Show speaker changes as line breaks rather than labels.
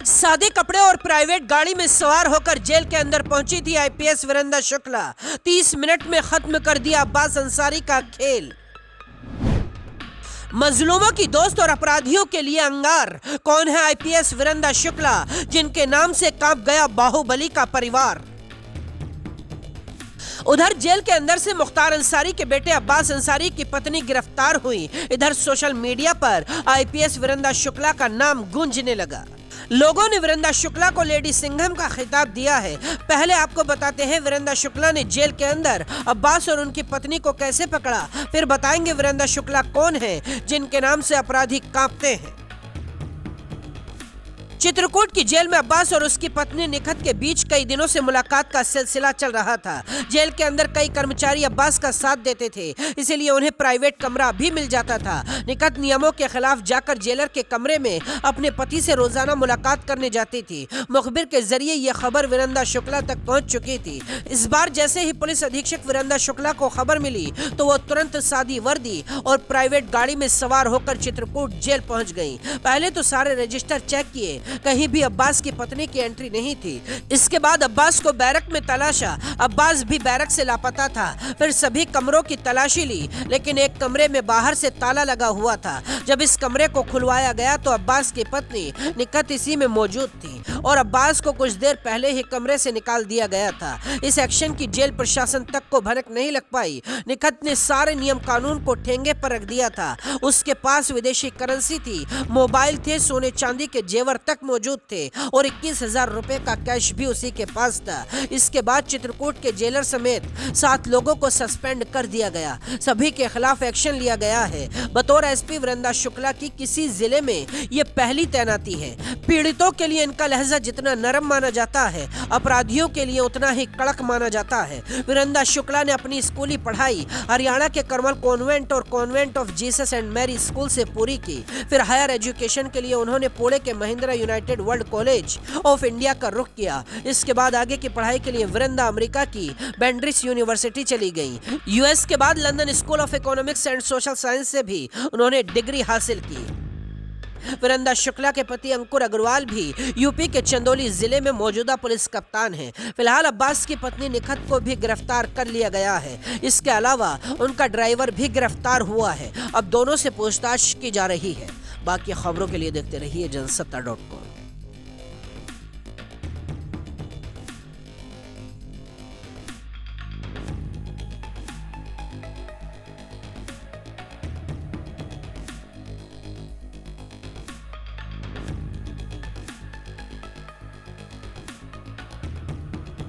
सादे कपड़े और प्राइवेट गाड़ी में सवार होकर जेल के अंदर पहुंची थी आईपीएस वृंदा शुक्ला। 30 मिनट में खत्म कर दिया अब्बास अंसारी का खेल। मजलूमों की दोस्त और अपराधियों के लिए अंगार। कौन है आईपीएस वृंदा शुक्ला, जिनके नाम से कांप गया बाहुबली का परिवार। उधर जेल के अंदर से मुख्तार अंसारी के बेटे अब्बास अंसारी की पत्नी गिरफ्तार हुई। इधर सोशल मीडिया पर आईपीएस वृंदा शुक्ला का नाम गूंजने लगा। लोगों ने वृंदा शुक्ला को लेडी सिंघम का खिताब दिया है। पहले आपको बताते हैं वृंदा शुक्ला ने जेल के अंदर अब्बास और उनकी पत्नी को कैसे पकड़ा, फिर बताएंगे वृंदा शुक्ला कौन है जिनके नाम से अपराधी कांपते हैं। चित्रकूट की जेल में अब्बास और उसकी पत्नी निखत के बीच कई दिनों से मुलाकात का सिलसिला चल रहा था। जेल के अंदर कई कर्मचारी अब्बास का साथ देते थे, इसीलिए उन्हें प्राइवेट कमरा भी मिल जाता था। निखत नियमों के खिलाफ जाकर जेलर के कमरे में अपने पति से रोजाना मुलाकात करने जाती थी। मुखबिर के जरिए यह खबर वृंदा शुक्ला तक पहुंच चुकी थी। इस बार जैसे ही पुलिस अधीक्षक वृंदा शुक्ला को खबर मिली तो वो तुरंत सादी वर्दी और प्राइवेट गाड़ी में सवार होकर चित्रकूट जेल पहुंच गई। पहले तो सारे रजिस्टर चेक किए, कहीं भी अब्बास की पत्नी की एंट्री नहीं थी। इसके बाद अब्बास को बैरक में तलाशा, अब्बास भी बैरक से लापता था। फिर सभी कमरों की तलाशी ली, लेकिन एक कमरे में बाहर से ताला लगा हुआ था। जब इस कमरे को खुलवाया गया तो अब्बास की पत्नी निखत इसी में मौजूद थी और अब्बास को कुछ देर पहले ही कमरे से निकाल दिया गया था। इस एक्शन की जेल प्रशासन तक को भनक नहीं लग पाई। निखत ने सारे नियम कानून को ठेंगे पर रख दिया था। उसके पास विदेशी करेंसी थी, मोबाइल थे, सोने चांदी के जेवर तक मौजूद थे और 21,000 रुपए का कैश भी उसी के पास था। इसके बाद चित्रकूट के जेलर समेत 7 लोगों को सस्पेंड कर दिया गया। सभी के खिलाफ एक्शन लिया गया है। बतौर एसपी वृंदा शुक्ला की किसी जिले में ये पहली तैनाती है। पीड़ितों के लिए इनका लहजा जितना नरम माना जाता है, अपराधियों के लिए उतना ही कड़क माना जाता है। वृंदा शुक्ला ने अपनी स्कूली पढ़ाई हरियाणा के करमल कॉन्वेंट और convent of Jesus and Mary school से पूरी की। फिर हायर एजुकेशन के लिए उन्होंने पुणे के Mahindra United world college of India का रुख किया। इसके बाद आगे की पढ़ाई के लिए वृंदा अमेरिका की बैंड्रिस यूनिवर्सिटी चली गई। यूएस के बाद London school of economics and social science से भी उन्होंने डिग्री हासिल की। वृंदा शुक्ला के पति अंकुर अग्रवाल भी यूपी के चंदौली जिले में मौजूदा पुलिस कप्तान हैं। फिलहाल अब्बास की पत्नी निखत को भी गिरफ्तार कर लिया गया है। इसके अलावा उनका ड्राइवर भी गिरफ्तार हुआ है। अब दोनों से पूछताछ की जा रही है। बाकी खबरों के लिए देखते रहिए जनसत्ता.com।